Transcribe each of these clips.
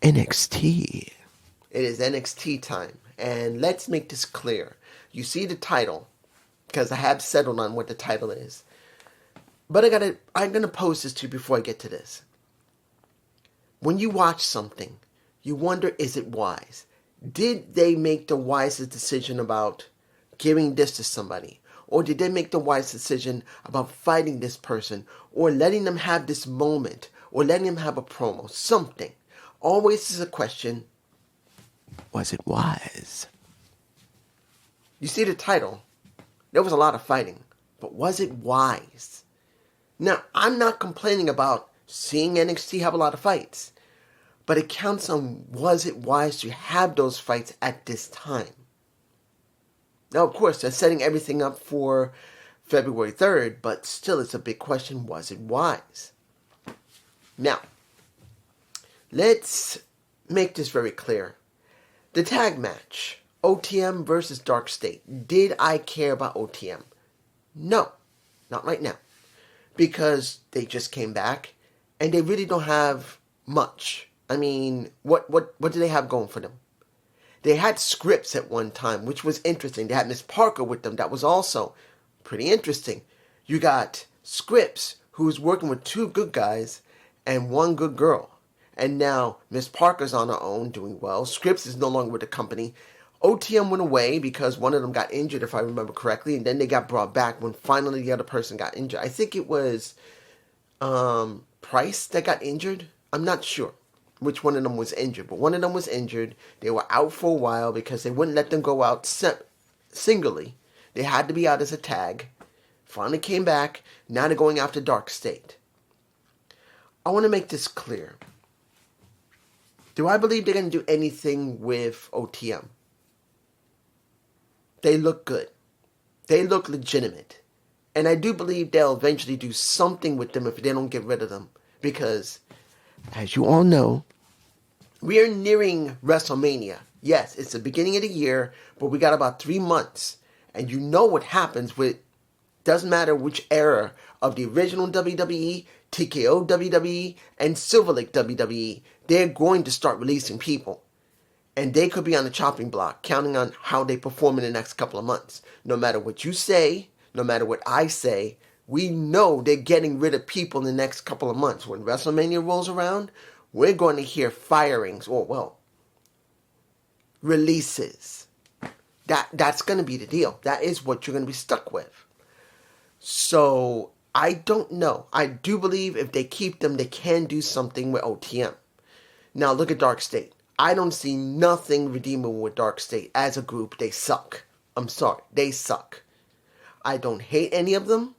NXT. It is NXT time. And let's make this clear. You see the title, because I have settled on what the title is. But I'm going to pose this to you before I get to this. When you watch something, you wonder, is it wise? Did they make the wisest decision about giving this to somebody? Or did they make the wise decision about fighting this person? Or letting them have this moment? Or letting them have a promo? Something. Always is a question, was it wise? You see the title. There was a lot of fighting. But was it wise? Now, I'm not complaining about seeing NXT have a lot of fights. But it counts on, was it wise to have those fights at this time? Now, of course, they're setting everything up for February 3rd, but still it's a big question, was it wise? Now, let's make this very clear. The tag match, OTM versus Dark State. Did I care about OTM? No, not right now. Because they just came back, and they really don't have much. I mean, what do they have going for them? They had scripts at one time, which was interesting. They had Miss Parker with them. That was also pretty interesting. You got Scripps, who's working with two good guys and one good girl. And now Miss Parker's on her own, doing well. Scripps is no longer with the company. OTM went away because one of them got injured, if I remember correctly. And then they got brought back when finally the other person got injured. I think it was Price that got injured. I'm not sure which one of them was injured, but one of them was injured. They were out for a while because they wouldn't let them go out singly. They had to be out as a tag. Finally came back. Now they're going after Dark State. I want to make this clear. Do I believe they're going to do anything with OTM? They look good. They look legitimate. And I do believe they'll eventually do something with them if they don't get rid of them. Because, as you all know, we are nearing WrestleMania. Yes, it's the beginning of the year, but we got about 3 months. And you know what happens with, doesn't matter which era of the original WWE, TKO WWE, and Silver Lake WWE, they're going to start releasing people. And they could be on the chopping block, counting on how they perform in the next couple of months. No matter what you say, no matter what I say, we know they're getting rid of people in the next couple of months. When WrestleMania rolls around, we're going to hear firings, or, well, releases. That's going to be the deal. That is what you're going to be stuck with. So, I don't know. I do believe if they keep them, they can do something with OTM. Now, look at Dark State. I don't see nothing redeemable with Dark State. As a group, they suck. I'm sorry. They suck. I don't hate any of them,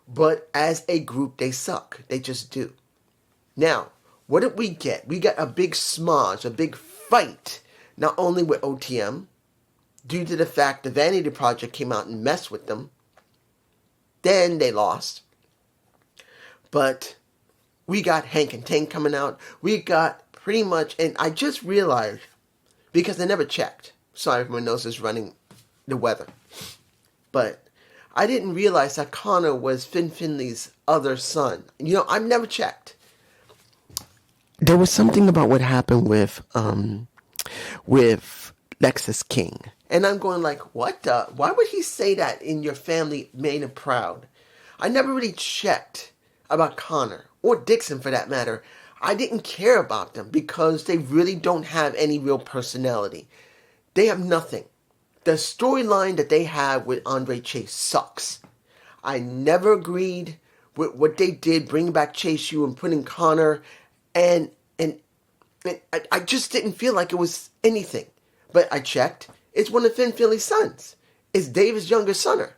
but as a group, they suck. They just do. Now, what did we get? We got a big smudge, a big fight, not only with OTM, due to the fact the Vanity Project came out and messed with them. Then they lost. But we got Hank and Tank coming out. We got pretty much, and I just realized, because I never checked. Sorry if my nose is running the weather. But I didn't realize that Connor was Finn Finley's other son. You know, I've never checked. There was something about what happened with Lexus King. And I'm going like, what the? Why would he say that in your family made him proud? I never really checked about Connor, or Dixon for that matter. I didn't care about them because they really don't have any real personality. They have nothing. The storyline that they have with Andre Chase sucks. I never agreed with what they did, bringing back Chase U and putting Connor, and I just didn't feel like it was anything. But I checked. It's one of Finn Finley's sons. It's David's younger son.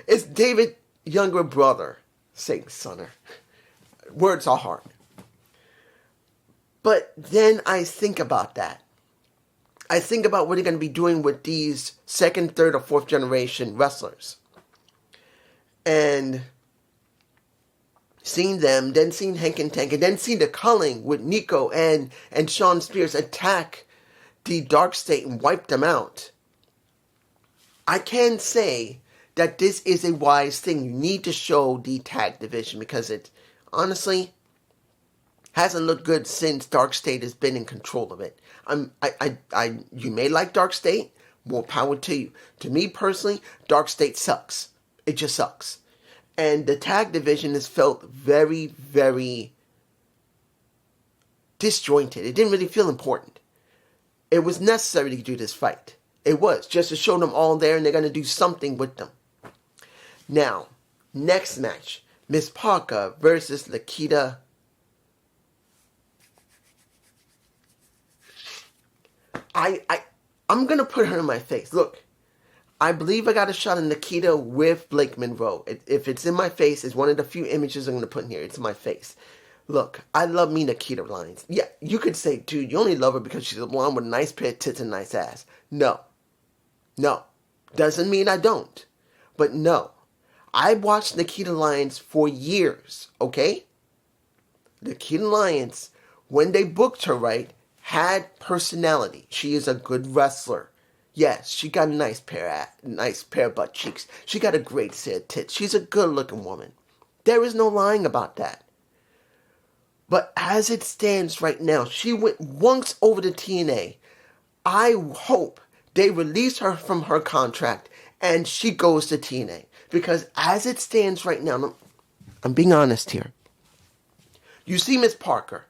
It's David's younger brother. Saying sonner. Words are hard. But then I think about that. I think about what they're going to be doing with these second, third, or fourth generation wrestlers. And seeing them, then seeing Hank and Tank, and then seeing the culling with Nico and Shawn Spears attack the Dark State and wipe them out. I can say that this is a wise thing. You need to show the tag division because it, honestly, hasn't looked good since Dark State has been in control of it. You may like Dark State, more power to you. To me personally, Dark State sucks. It just sucks. And the tag division has felt very, very disjointed. It didn't really feel important. It was necessary to do this fight. It was, just to show them all there and they're going to do something with them. Now, next match, Miss Parker versus Nikita. I'm going to put her in my face. Look, I believe I got a shot of Nikita with Blake Monroe. If it's in my face, it's one of the few images I'm going to put in here. It's in my face. Look, I love me Nikita Lyons. Yeah, you could say, dude, you only love her because she's a blonde with a nice pair of tits and a nice ass. No. Doesn't mean I don't. But no. I watched Nikita Lyons for years, okay? Nikita Lyons, when they booked her right, had personality. She is a good wrestler. Yes, she got a nice pair of butt cheeks. She got a great set of tits. She's a good-looking woman. There is no lying about that. But as it stands right now, she went once over to TNA. I hope they release her from her contract and she goes to TNA. Because as it stands right now, I'm being honest here. You see Miss Parker,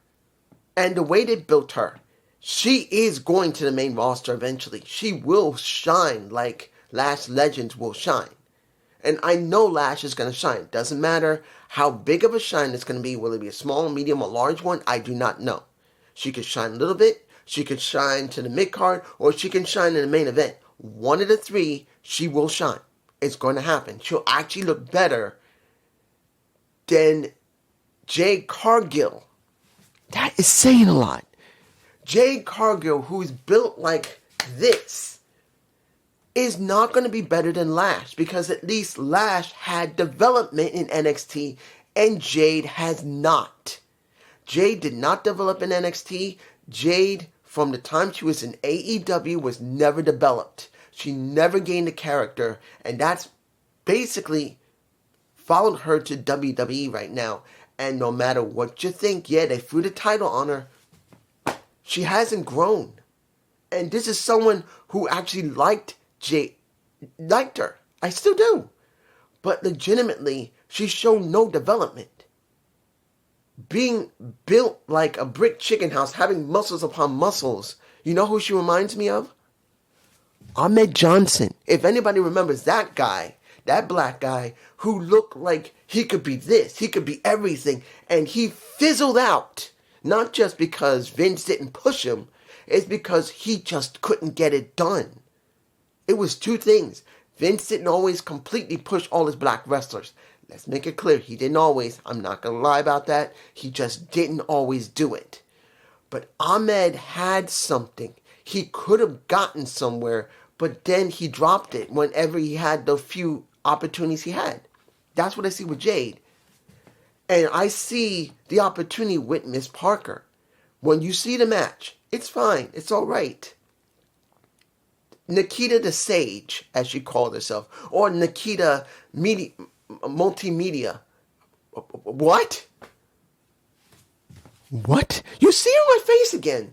and the way they built her, she is going to the main roster eventually. She will shine like Lash Legends will shine. And I know Lash is going to shine. Doesn't matter how big of a shine it's going to be. Will it be a small, medium, or large one? I do not know. She could shine a little bit. She could shine to the mid-card. Or she can shine in the main event. One of the three, she will shine. It's going to happen. She'll actually look better than Jade Cargill. That is saying a lot. Jade Cargill, who's built like this, is not going to be better than Lash, because at least Lash had development in NXT and Jade has not. Jade did not develop in NXT. Jade, from the time she was in AEW, was never developed. She never gained a character, and that's basically followed her to WWE right now. And no matter what you think, yeah, they threw the title on her. She hasn't grown. And this is someone who actually liked her. I still do. But legitimately, she showed no development. Being built like a brick chicken house, having muscles upon muscles. You know who she reminds me of? Ahmed Johnson. If anybody remembers that guy, that black guy who looked like he could be this, he could be everything, and he fizzled out. Not just because Vince didn't push him, it's because he just couldn't get it done. It was two things. Vince didn't always completely push all his black wrestlers. Let's make it clear, he didn't always. I'm not going to lie about that. He just didn't always do it. But Ahmed had something. He could have gotten somewhere, but then he dropped it whenever he had the few opportunities he had. That's what I see with Jade. And I see the opportunity with Miss Parker. When you see the match, it's fine. It's all right. Nikita the Sage, as she called herself, or Nikita Multimedia. What? What? You see her in my face again.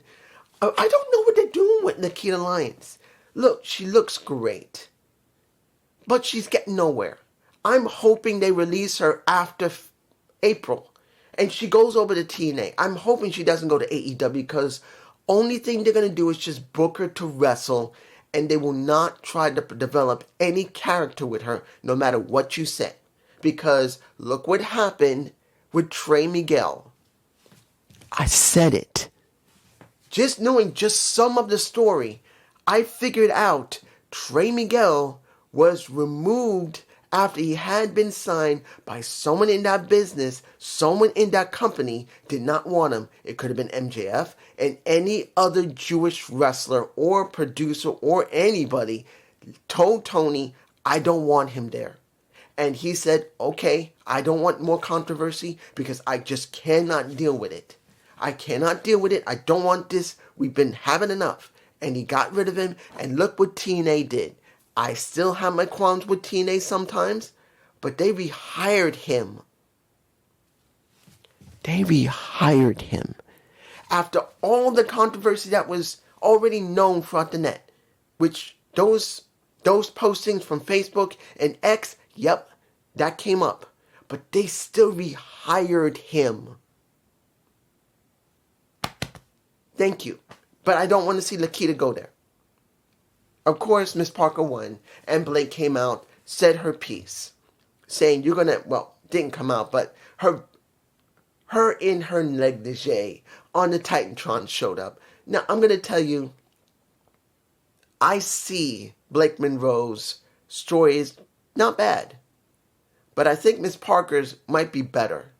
I don't know what they're doing with Nikita Lyons. Look, she looks great. But she's getting nowhere. I'm hoping they release her after April. And she goes over to TNA. I'm hoping she doesn't go to AEW because only thing they're going to do is just book her to wrestle. And they will not try to develop any character with her no matter what you say. Because look what happened with Trey Miguel. I said it. Just knowing just some of the story, I figured out Trey Miguel was removed after he had been signed by someone in that business. Told in that company did not want him. It could have been MJF and any other Jewish wrestler or producer or anybody told Tony, I don't want him there. And he said, okay, I don't want more controversy because I just cannot deal with it. I cannot deal with it. I don't want this. We've been having enough. And he got rid of him. And look what TNA did. I still have my qualms with TNA sometimes, but they rehired him. They rehired him after all the controversy that was already known throughout the net, which those postings from Facebook and X, yep, that came up. But they still rehired him. Thank you. But I don't want to see Lakita go there. Of course, Miss Parker won, and Blake came out, said her piece, saying you're gonna, well, didn't come out, but her in her negligee on the Titantron showed up. Now, I'm gonna tell you, I see Blake Monroe's story is not bad. But I think Miss Parker's might be better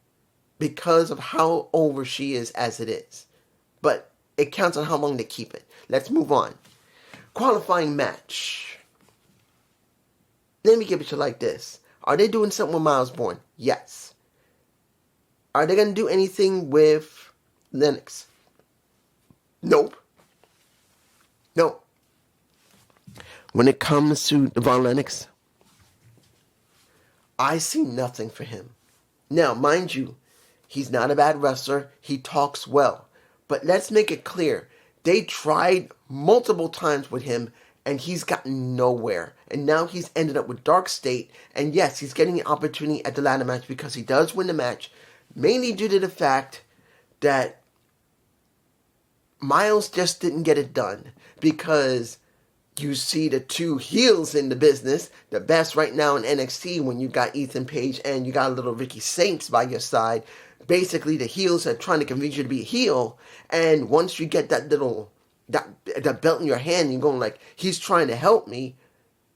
because of how over she is as it is. But it counts on how long they keep it. Let's move on. Qualifying match. Let me give it to you like this. Are they doing something with Miles Bourne? Yes. Are they going to do anything with Lennox? Nope. No. When it comes to Devon Lennox, I see nothing for him. Now, mind you, he's not a bad wrestler. He talks well. But let's make it clear. They tried multiple times with him, and he's gotten nowhere. And now he's ended up with Dark State. And yes, he's getting an opportunity at the ladder match because he does win the match, mainly due to the fact that Miles just didn't get it done. Because you see the two heels in the business, the best right now in NXT when you got Ethan Page and you got a little Ricky Saints by your side. Basically, the heels are trying to convince you to be a heel, and once you get that little, that belt in your hand, you're going like, he's trying to help me,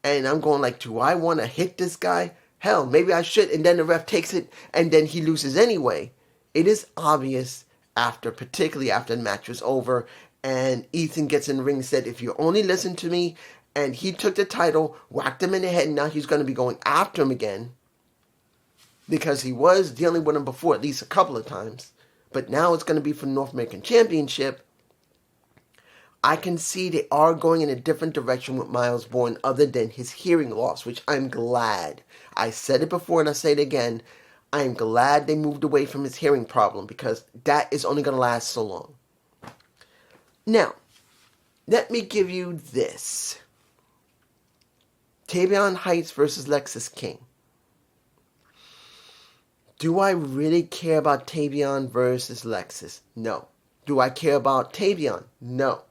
and I'm going like, do I want to hit this guy? Hell, maybe I should, and then the ref takes it, and then he loses anyway. It is obvious particularly after the match was over, and Ethan gets in the ring and said, if you only listen to me, and he took the title, whacked him in the head, and now he's going to be going after him again, because he was dealing with him before at least a couple of times, but now it's going to be for the North American Championship. I can see they are going in a different direction with Miles Bourne other than his hearing loss, which I'm glad. I said it before and I say it again. I am glad they moved away from his hearing problem because that is only going to last so long. Now, let me give you this. Tavion Heights versus Lexis King. Do I really care about Tavion versus Lexis? No. Do I care about Tavion? No.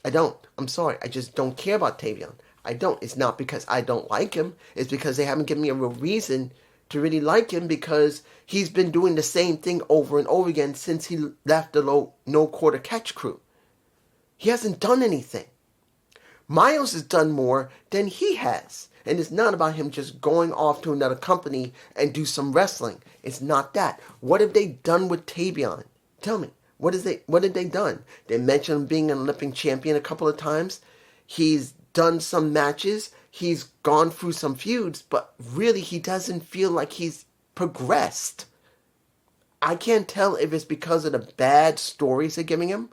I don't. I'm sorry. I just don't care about Tavion. I don't. It's not because I don't like him. It's because they haven't given me a real reason to really like him because he's been doing the same thing over and over again since he left the no quarter catch crew. He hasn't done anything. Miles has done more than he has. And it's not about him just going off to another company and do some wrestling. It's not that. What have they done with Tavion? Tell me. What have they done? They mentioned him being an Olympic champion a couple of times. He's done some matches. He's gone through some feuds. But really, he doesn't feel like he's progressed. I can't tell if it's because of the bad stories they're giving him.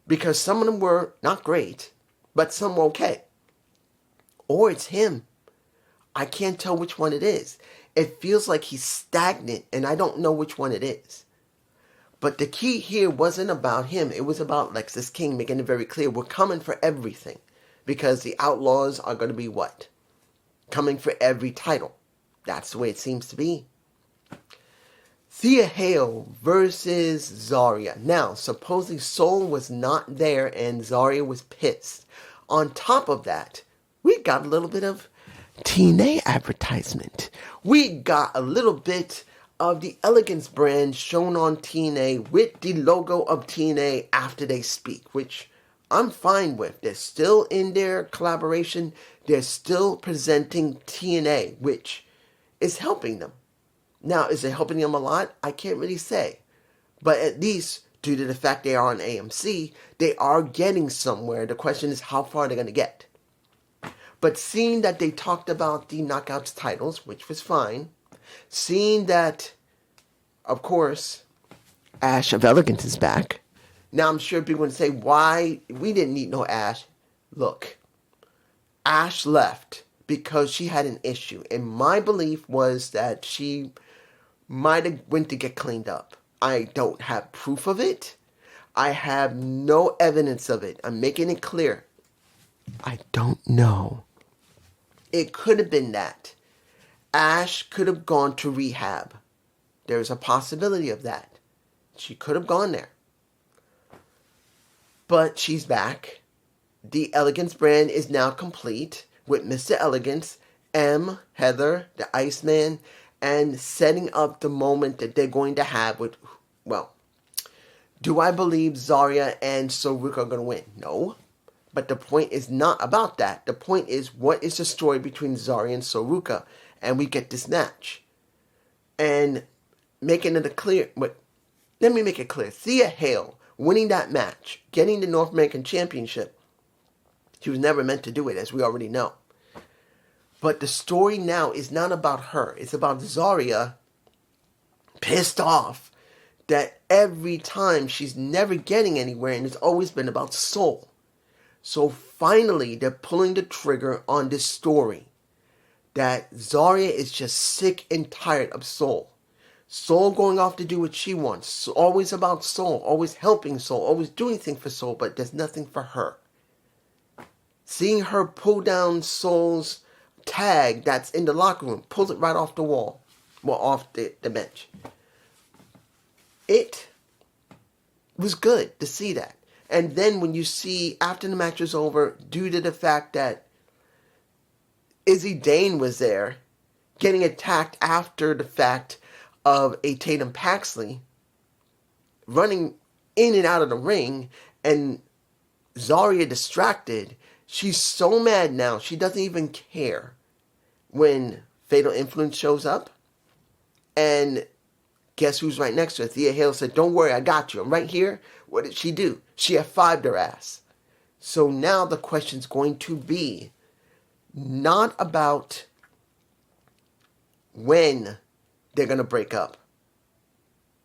Because some of them were not great. But some were okay. Or it's him. I can't tell which one it is. It feels like he's stagnant, and I don't know which one it is. But the key here wasn't about him. It was about Lexis King making it very clear. We're coming for everything. Because the Outlaws are going to be what? Coming for every title. That's the way it seems to be. Thea Hale versus Zarya. Now, supposedly Soul was not there and Zarya was pissed. On top of that, we got a little bit of TNA advertisement. We got a little bit of the Elegance brand shown on TNA with the logo of TNA after they speak, which I'm fine with. They're still in their collaboration. They're still presenting TNA, which is helping them. Now, is it helping them a lot? I can't really say. But at least, due to the fact they are on AMC, they are getting somewhere. The question is, how far they're going to get. But seeing that they talked about the Knockouts titles, which was fine. Seeing that, of course, Ash of Elegance is back. Now, I'm sure people would say, why? We didn't need no Ash. Look, Ash left because she had an issue. And my belief was that she might have went to get cleaned up. I don't have proof of it. I have no evidence of it. I'm making it clear. I don't know. It could have been that. Ash could have gone to rehab. There's a possibility of that. She could have gone there. But she's back. The Elegance brand is now complete with Mr. Elegance, M, Heather, the Iceman, and setting up the moment that they're going to have with, well, do I believe Zarya and Saruka are going to win? No. But the point is not about that. The point is, what is the story between Zarya and Saruka? And we get this match. And making it clear, but let me make it clear. Thea Hale winning that match, getting the North American Championship, she was never meant to do it, as we already know. But the story now is not about her. It's about Zarya pissed off that every time she's never getting anywhere, and it's always been about Soul. So finally, they're pulling the trigger on this story that Zarya is just sick and tired of Soul. Soul going off to do what she wants. So always about Soul, always helping Soul, always doing things for Soul, but there's nothing for her. Seeing her pull down Soul's tag that's in the locker room, pulls it right off the wall, well, off the bench. It was good to see that. And then when you see, after the match was over, due to the fact that Izzy Dane was there, getting attacked after the fact of a Tatum Paxley, running in and out of the ring, and Zarya distracted, she's so mad now, she doesn't even care when Fatal Influence shows up. And guess who's right next to her? Thea Hale said, don't worry, I got you. I'm right here. What did she do? She F5'd her ass. So now the question's going to be not about when they're going to break up.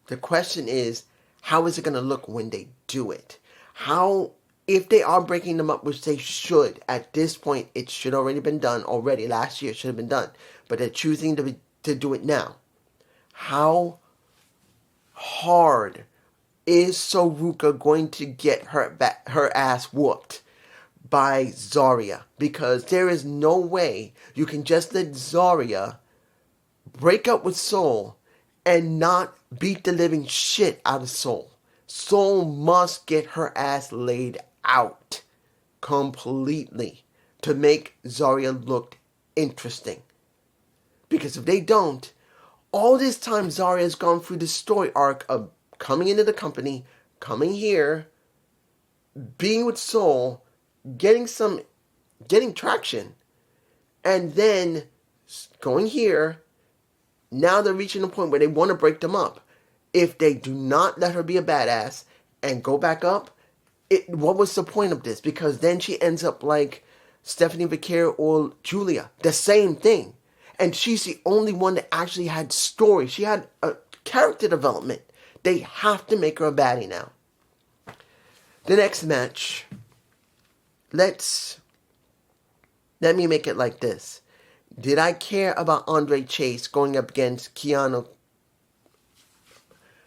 The question is, how is it going to look when they do it? How, if they are breaking them up, which they should, at this point, it should already been done already. Last year it should have been done. But they're choosing to do it now. How hard is Saruka going to get her ass whooped by Zarya? Because there is no way you can just let Zarya break up with Soul and not beat the living shit out of Soul. Soul must get her ass laid out completely to make Zarya look interesting. Because if they don't, all this time Zarya has gone through the story arc of coming into the company, coming here, being with Soul, getting traction, and then going here. Now they're reaching a point where they want to break them up. If they do not let her be a badass and go back up, what was the point of this? Because then she ends up like Stephanie Vaquero or Julia. The same thing. And she's the only one that actually had story. She had a character development. They have to make her a baddie now. The next match. Let me make it like this. Did I care about Andre Chase going up against Keanu?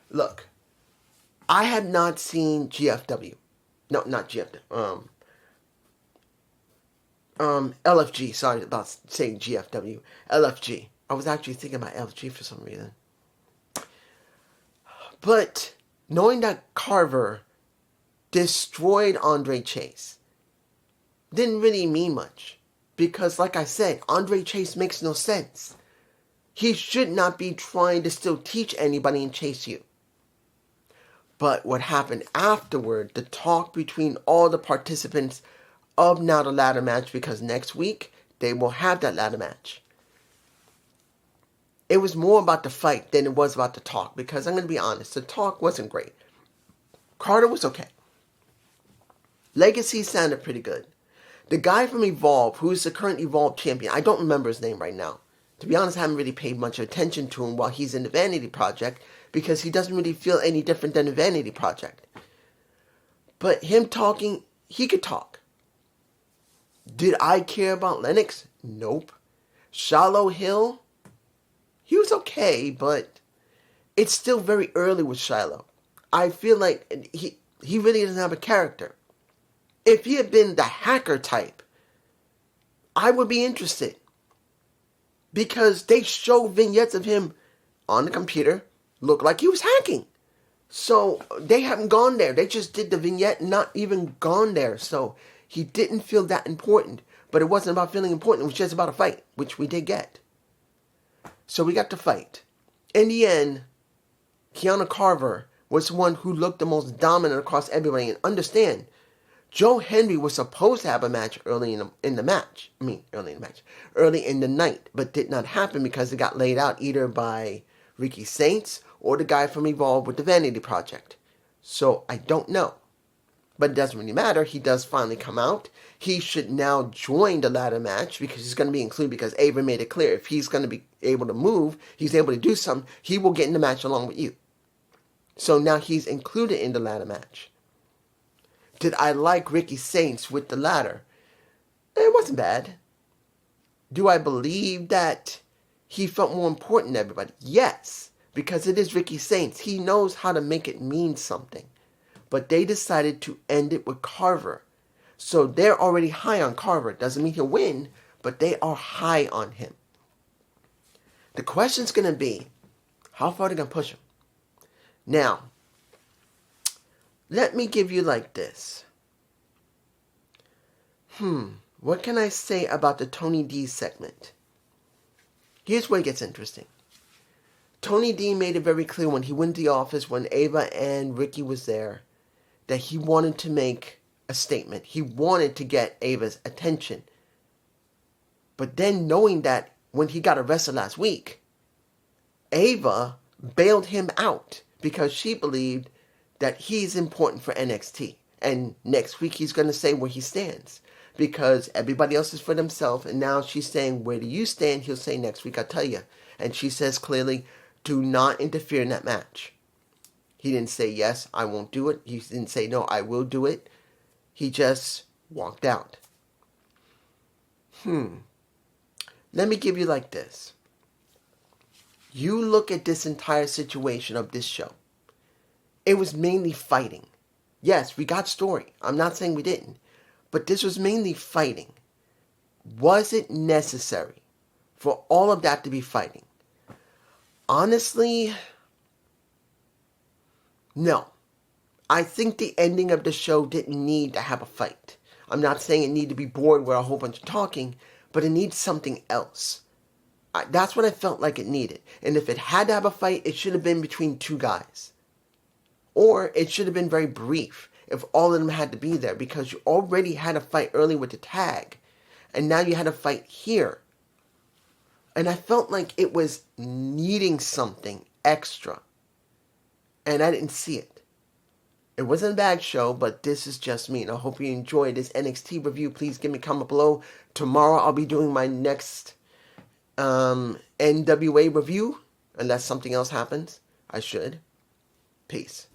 Look, I had not seen GFW. No, not GFW. LFG. Sorry about saying GFW. LFG. I was actually thinking about LFG for some reason. But knowing that Carver destroyed Andre Chase didn't really mean much. Because like I said, Andre Chase makes no sense. He should not be trying to still teach anybody and chase you. But what happened afterward, the talk between all the participants of now the ladder match, because next week they will have that ladder match. It was more about the fight than it was about the talk, because I'm going to be honest, the talk wasn't great. Carter was okay. Legacy sounded pretty good. The guy from Evolve, who is the current Evolve champion, I don't remember his name right now. To be honest, I haven't really paid much attention to him while he's in the Vanity Project, because he doesn't really feel any different than the Vanity Project. But him talking, he could talk. Did I care about Lennox? Nope. Shallow Hill? He was okay, but it's still very early with Shiloh. I feel like he really doesn't have a character. If he had been the hacker type, I would be interested. Because they show vignettes of him on the computer, look like he was hacking. So they haven't gone there. They just did the vignette, not even gone there. So he didn't feel that important. But it wasn't about feeling important. It was just about a fight, which we did get. So we got to fight. In the end, Kiana Carver was the one who looked the most dominant across everybody. And understand, Joe Henry was supposed to have a match early in the night, but did not happen because it got laid out either by Ricky Saints or the guy from Evolve with the Vanity Project. So I don't know. But it doesn't really matter. He does finally come out. He should now join the ladder match because he's going to be included because Ava made it clear. If he's going to be able to move, he's able to do something, he will get in the match along with you. So now he's included in the ladder match. Did I like Ricky Saints with the ladder? It wasn't bad. Do I believe that he felt more important than everybody? Yes, because it is Ricky Saints. He knows how to make it mean something. But they decided to end it with Carver. So they're already high on Carver. Doesn't mean he'll win, but they are high on him. The question's going to be, how far are they going to push him? Now, let me give you like this. What can I say about the Tony D segment? Here's where it gets interesting. Tony D made it very clear when he went to the office when Ava and Ricky was there that he wanted to make a statement. He wanted to get Ava's attention. But then knowing that when he got arrested last week, Ava bailed him out because she believed that he's important for NXT. And next week he's going to say where he stands. Because everybody else is for themselves. And now she's saying, where do you stand? He'll say, next week I'll tell you. And she says clearly, do not interfere in that match. He didn't say, yes, I won't do it. He didn't say, no, I will do it. He just walked out. Let me give you like this. You look at this entire situation of this show. It was mainly fighting. Yes, we got story. I'm not saying we didn't. But this was mainly fighting. Was it necessary for all of that to be fighting? Honestly, no. I think the ending of the show didn't need to have a fight. I'm not saying it needed to be bored with a whole bunch of talking, but it needs something else. That's what I felt like it needed. And if it had to have a fight, it should have been between two guys. Or it should have been very brief if all of them had to be there, because you already had a fight early with the tag. And now you had a fight here. And I felt like it was needing something extra. And I didn't see it. It wasn't a bad show, but this is just me. And I hope you enjoyed this NXT review. Please give me a comment below. Tomorrow I'll be doing my next NWA review. Unless something else happens. I should. Peace.